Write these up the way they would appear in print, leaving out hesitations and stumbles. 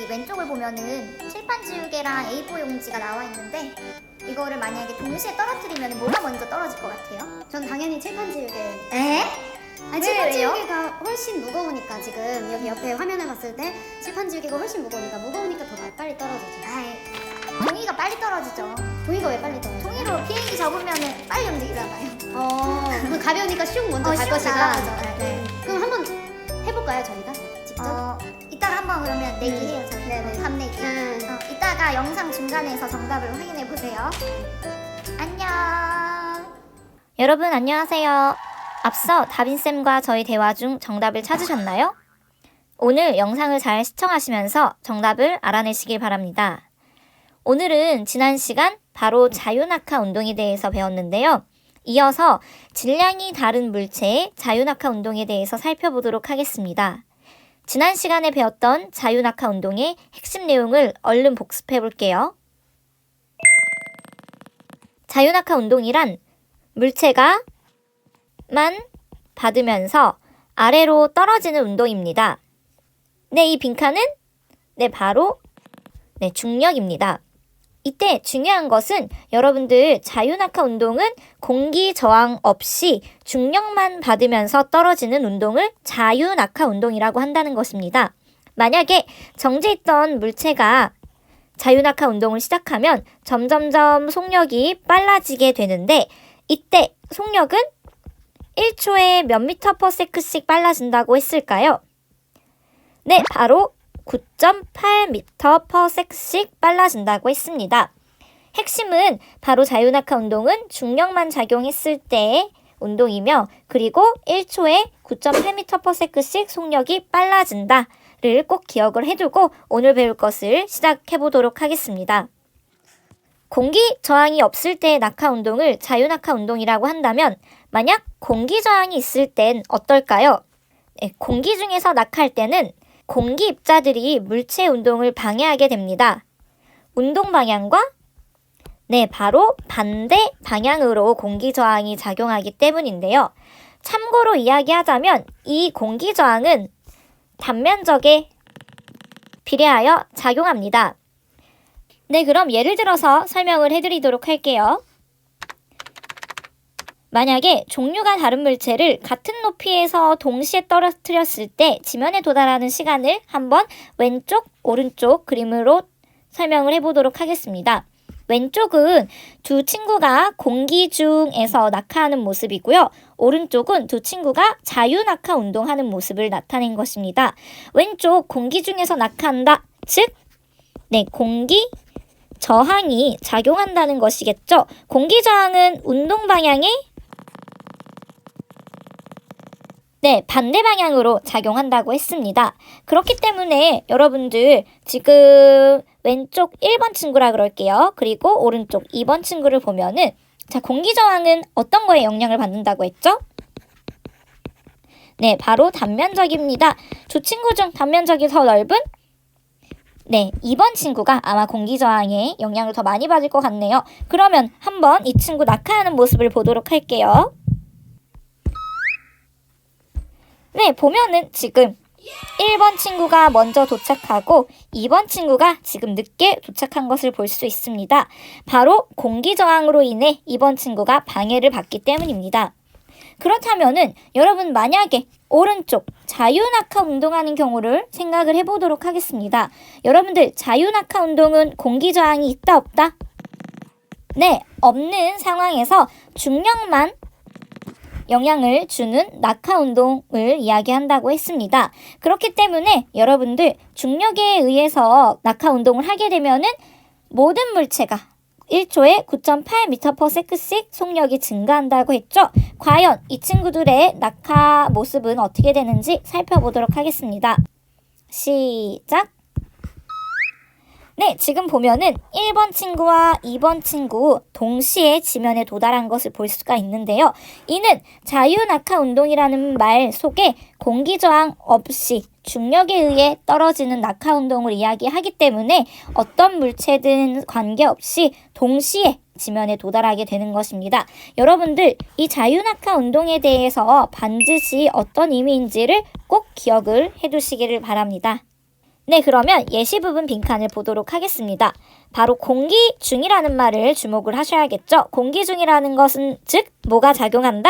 여기 왼쪽을 보면은 칠판 지우개랑 A4 용지가 나와 있는데 이거를 만약에 동시에 떨어뜨리면 뭐가 먼저 떨어질 것 같아요? 전 당연히 칠판 지우개. 에? 아니, 칠판 지우개가 훨씬 무거우니까 지금 여기 옆에 화면을 봤을 때 칠판 지우개가 훨씬 무거우니까 더 빨리 떨어지죠. 아이, 종이가 빨리 떨어지죠. 종이가 왜 빨리 떨어져? 종이로 비행기 접으면은 빨리 움직이잖아요. 그럼 가벼우니까 슉 먼저 갈 슉 것이다. 나가죠. 네. 그럼 한번 해볼까요, 저희가? 직접? 이따가 한번 그러면 내기해요. 저희. 네네. 답 내기. 이따가 영상 중간에서 정답을 확인해 보세요. 안녕. 여러분 안녕하세요. 앞서 다빈쌤과 저희 대화 중 정답을 찾으셨나요? 오늘 영상을 잘 시청하시면서 정답을 알아내시길 바랍니다. 오늘은 지난 시간 바로 자유낙하 운동에 대해서 배웠는데요. 이어서 질량이 다른 물체의 자유낙하 운동에 대해서 살펴보도록 하겠습니다. 지난 시간에 배웠던 자유낙하 운동의 핵심 내용을 얼른 복습해 볼게요. 자유낙하 운동이란 물체가 만 받으면서 아래로 떨어지는 운동입니다. 네, 이 빈칸은 바로 중력입니다. 이때 중요한 것은 여러분들 자유낙하 운동은 공기 저항 없이 중력만 받으면서 떨어지는 운동을 자유낙하 운동이라고 한다는 것입니다. 만약에 정지했던 물체가 자유낙하 운동을 시작하면 점점점 속력이 빨라지게 되는데 이때 속력은 1초에 몇 미터 퍼 세크씩 빨라진다고 했을까요? 네, 바로 9.8m per sec씩 빨라진다고 했습니다. 핵심은 바로 자유낙하 운동은 중력만 작용했을 때의 운동이며 그리고 1초에 9.8m per sec씩 속력이 빨라진다를 꼭 기억을 해두고 오늘 배울 것을 시작해 보도록 하겠습니다. 공기 저항이 없을 때의 낙하 운동을 자유낙하 운동이라고 한다면 만약 공기 저항이 있을 땐 어떨까요? 공기 중에서 낙하할 때는 공기 입자들이 물체 운동을 방해하게 됩니다. 운동 방향과 바로 반대 방향으로 공기 저항이 작용하기 때문인데요. 참고로 이야기하자면 이 공기 저항은 단면적에 비례하여 작용합니다. 그럼 예를 들어서 설명을 해드리도록 할게요. 만약에 종류가 다른 물체를 같은 높이에서 동시에 떨어뜨렸을 때 지면에 도달하는 시간을 한번 왼쪽, 오른쪽 그림으로 설명을 해보도록 하겠습니다. 왼쪽은 두 친구가 공기 중에서 낙하하는 모습이고요. 오른쪽은 두 친구가 자유낙하 운동하는 모습을 나타낸 것입니다. 왼쪽 공기 중에서 낙하한다. 즉, 공기 저항이 작용한다는 것이겠죠. 공기 저항은 운동 방향에 반대 방향으로 작용한다고 했습니다. 그렇기 때문에 여러분들 지금 왼쪽 1번 친구라 그럴게요. 그리고 오른쪽 2번 친구를 보면은 공기 저항은 어떤 거에 영향을 받는다고 했죠? 바로 단면적입니다. 두 친구 중 단면적이 더 넓은 2번 친구가 아마 공기 저항에 영향을 더 많이 받을 것 같네요. 그러면 한번 이 친구 낙하하는 모습을 보도록 할게요. 보면은 지금 1번 친구가 먼저 도착하고 2번 친구가 지금 늦게 도착한 것을 볼 수 있습니다. 바로 공기 저항으로 인해 2번 친구가 방해를 받기 때문입니다. 그렇다면은 여러분 만약에 오른쪽 자유낙하 운동하는 경우를 생각을 해보도록 하겠습니다. 여러분들 자유낙하 운동은 공기 저항이 있다 없다? 없는 상황에서 중력만 영향을 주는 낙하 운동을 이야기한다고 했습니다. 그렇기 때문에 여러분들 중력에 의해서 낙하 운동을 하게 되면은 모든 물체가 1초에 9.8m per sec씩 속력이 증가한다고 했죠. 과연 이 친구들의 낙하 모습은 어떻게 되는지 살펴보도록 하겠습니다. 시작! 지금 보면은 1번 친구와 2번 친구 동시에 지면에 도달한 것을 볼 수가 있는데요. 이는 자유낙하 운동이라는 말 속에 공기 저항 없이 중력에 의해 떨어지는 낙하 운동을 이야기하기 때문에 어떤 물체든 관계없이 동시에 지면에 도달하게 되는 것입니다. 여러분들 이 자유낙하 운동에 대해서 반드시 어떤 의미인지를 꼭 기억을 해두시기를 바랍니다. 네, 그러면 예시 부분 빈칸을 보도록 하겠습니다. 바로 공기 중이라는 말을 주목을 하셔야겠죠. 공기 중이라는 것은 즉 뭐가 작용한다?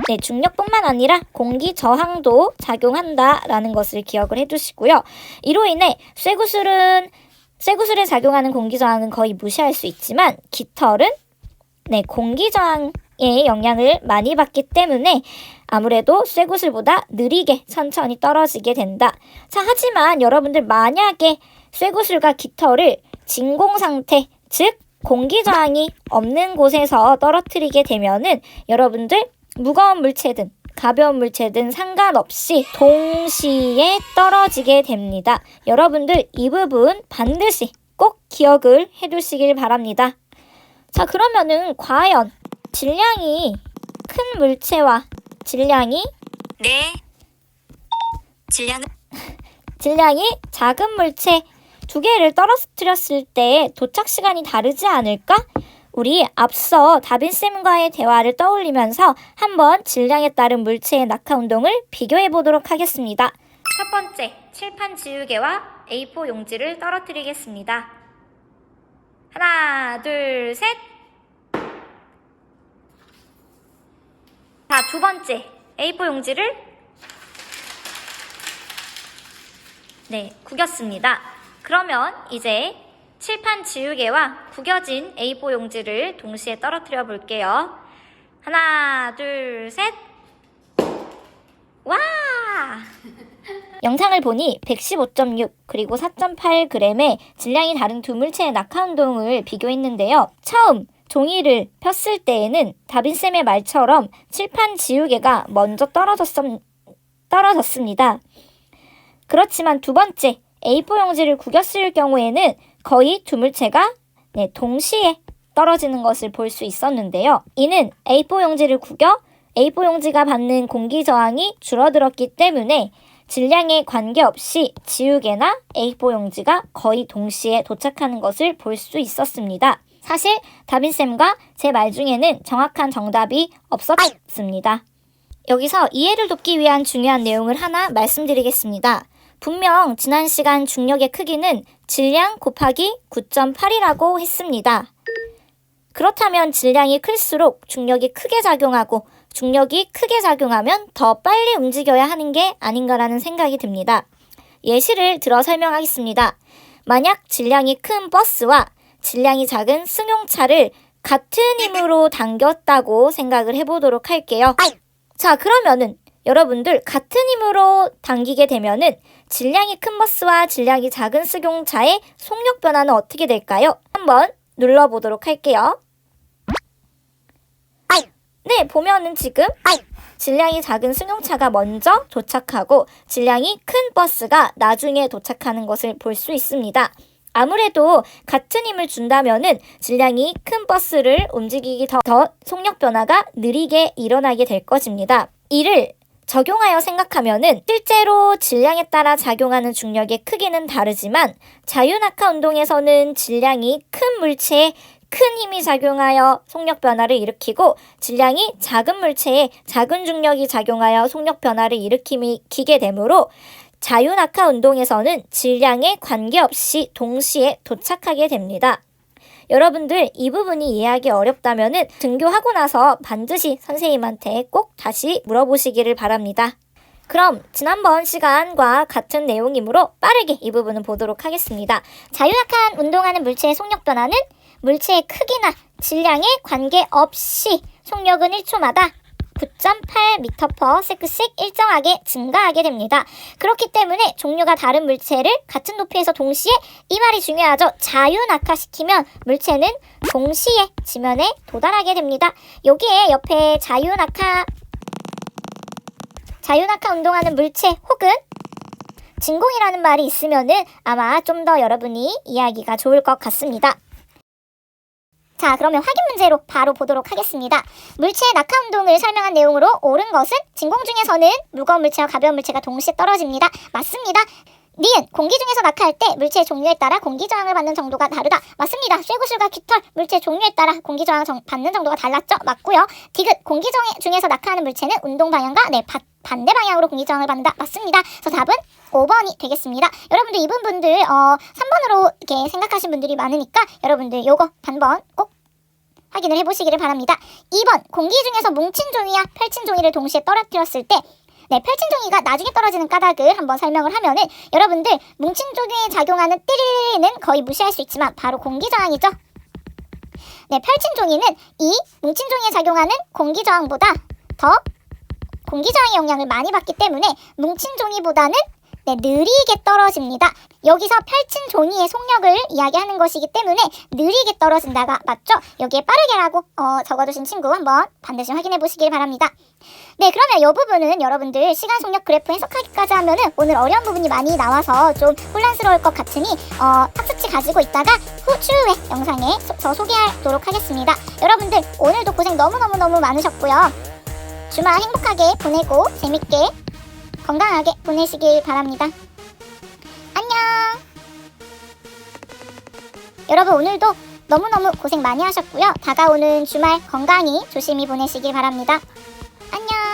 네, 중력뿐만 아니라 공기 저항도 작용한다라는 것을 기억을 해두시고요. 이로 인해 쇠구슬에 작용하는 공기 저항은 거의 무시할 수 있지만 깃털은 네, 공기 저항의 영향을 많이 받기 때문에 아무래도 쇠구슬보다 느리게 천천히 떨어지게 된다. 자, 하지만 여러분들 만약에 쇠구슬과 깃털을 진공 상태, 즉 공기 저항이 없는 곳에서 떨어뜨리게 되면은 여러분들 무거운 물체든 가벼운 물체든 상관없이 동시에 떨어지게 됩니다. 여러분들 이 부분 반드시 꼭 기억을 해두시길 바랍니다. 자, 그러면은 과연 질량이 큰 물체와 질량이 작은 물체 두 개를 떨어뜨렸을 때 도착 시간이 다르지 않을까? 우리 앞서 다빈쌤과의 대화를 떠올리면서 한번 질량에 따른 물체의 낙하 운동을 비교해 보도록 하겠습니다. 첫 번째, 칠판 지우개와 A4 용지를 떨어뜨리겠습니다. 하나, 둘, 셋. 자, 두 번째, A4 용지를 구겼습니다. 그러면 이제 칠판 지우개와 구겨진 A4 용지를 동시에 떨어뜨려 볼게요. 하나, 둘, 셋. 와! 영상을 보니 115.6 그리고 4.8g의 질량이 다른 두 물체의 낙하 운동을 비교했는데요. 처음 종이를 폈을 때에는 다빈쌤의 말처럼 칠판 지우개가 먼저 떨어졌습니다. 그렇지만 두 번째 A4 용지를 구겼을 경우에는 거의 두 물체가 동시에 떨어지는 것을 볼 수 있었는데요. 이는 A4 용지를 구겨 A4 용지가 받는 공기 저항이 줄어들었기 때문에 질량에 관계없이 지우개나 A4 용지가 거의 동시에 도착하는 것을 볼 수 있었습니다. 사실 다빈쌤과 제 말 중에는 정확한 정답이 없었습니다. 여기서 이해를 돕기 위한 중요한 내용을 하나 말씀드리겠습니다. 분명 지난 시간 중력의 크기는 질량 곱하기 9.8이라고 했습니다. 그렇다면 질량이 클수록 중력이 크게 작용하고 중력이 크게 작용하면 더 빨리 움직여야 하는 게 아닌가라는 생각이 듭니다. 예시를 들어 설명하겠습니다. 만약 질량이 큰 버스와 질량이 작은 승용차를 같은 힘으로 당겼다고 생각을 해보도록 할게요. 자, 그러면은 여러분들 같은 힘으로 당기게 되면은 질량이 큰 버스와 질량이 작은 승용차의 속력 변화는 어떻게 될까요? 한번 눌러보도록 할게요. 네, 보면은 지금 질량이 작은 승용차가 먼저 도착하고 질량이 큰 버스가 나중에 도착하는 것을 볼 수 있습니다. 아무래도 같은 힘을 준다면은 질량이 큰 버스를 움직이기 더 속력 변화가 느리게 일어나게 될 것입니다. 이를 적용하여 생각하면은 실제로 질량에 따라 작용하는 중력의 크기는 다르지만 자유낙하 운동에서는 질량이 큰 물체에 큰 힘이 작용하여 속력 변화를 일으키고 질량이 작은 물체에 작은 중력이 작용하여 속력 변화를 일으키게 되므로 자유낙하 운동에서는 질량에 관계없이 동시에 도착하게 됩니다. 여러분들 이 부분이 이해하기 어렵다면 등교하고 나서 반드시 선생님한테 꼭 다시 물어보시기를 바랍니다. 그럼 지난번 시간과 같은 내용이므로 빠르게 이 부분을 보도록 하겠습니다. 자유낙하 운동하는 물체의 속력 변화는 물체의 크기나 질량에 관계없이 속력은 1초마다 9.8m/s씩 일정하게 증가하게 됩니다. 그렇기 때문에 종류가 다른 물체를 같은 높이에서 동시에, 이 말이 중요하죠. 자유낙하시키면 물체는 동시에 지면에 도달하게 됩니다. 여기에 옆에 자유낙하 운동하는 물체 혹은 진공이라는 말이 있으면은 아마 좀 더 여러분이 이해하기가 좋을 것 같습니다. 자, 그러면 확인 문제로 바로 보도록 하겠습니다. 물체의 낙하 운동을 설명한 내용으로 옳은 것은 진공 중에서는 무거운 물체와 가벼운 물체가 동시에 떨어집니다. 맞습니다. 니은, 공기 중에서 낙하할 때 물체의 종류에 따라 공기 저항을 받는 정도가 다르다. 맞습니다. 쇠구슬과 깃털, 물체의 종류에 따라 공기 저항을 받는 정도가 달랐죠. 맞고요. 디귿, 공기 중에서 낙하하는 물체는 운동 방향과 반대 방향으로 공기 저항을 받는다. 맞습니다. 그래서 답은 5번이 되겠습니다. 여러분들 이 부분들 3번으로 이렇게 생각하신 분들이 많으니까 여러분들 요거 단번 꼭 확인을 해보시기를 바랍니다. 2번 공기 중에서 뭉친 종이와 펼친 종이를 동시에 떨어뜨렸을 때 펼친 종이가 나중에 떨어지는 까닭을 한번 설명을 하면은 여러분들 뭉친 종이에 작용하는 띠리리는 거의 무시할 수 있지만 바로 공기 저항이죠. 펼친 종이는 이 뭉친 종이에 작용하는 공기 저항보다 더 공기 저항의 영향을 많이 받기 때문에 뭉친 종이보다는 느리게 떨어집니다. 여기서 펼친 종이의 속력을 이야기하는 것이기 때문에 느리게 떨어진다가 맞죠? 여기에 빠르게라고 적어두신 친구 한번 반드시 확인해 보시길 바랍니다. 그러면 이 부분은 여러분들 시간 속력 그래프 해석하기까지 하면은 오늘 어려운 부분이 많이 나와서 좀 혼란스러울 것 같으니 학습지 가지고 있다가 추후에 영상에 소개하도록 하겠습니다. 여러분들 오늘도 고생 너무너무 많으셨고요. 주말 행복하게 보내고 재밌게 건강하게 보내시길 바랍니다. 안녕. 여러분 오늘도 너무너무 고생 많이 하셨고요. 다가오는 주말 건강히 조심히 보내시길 바랍니다. 안녕.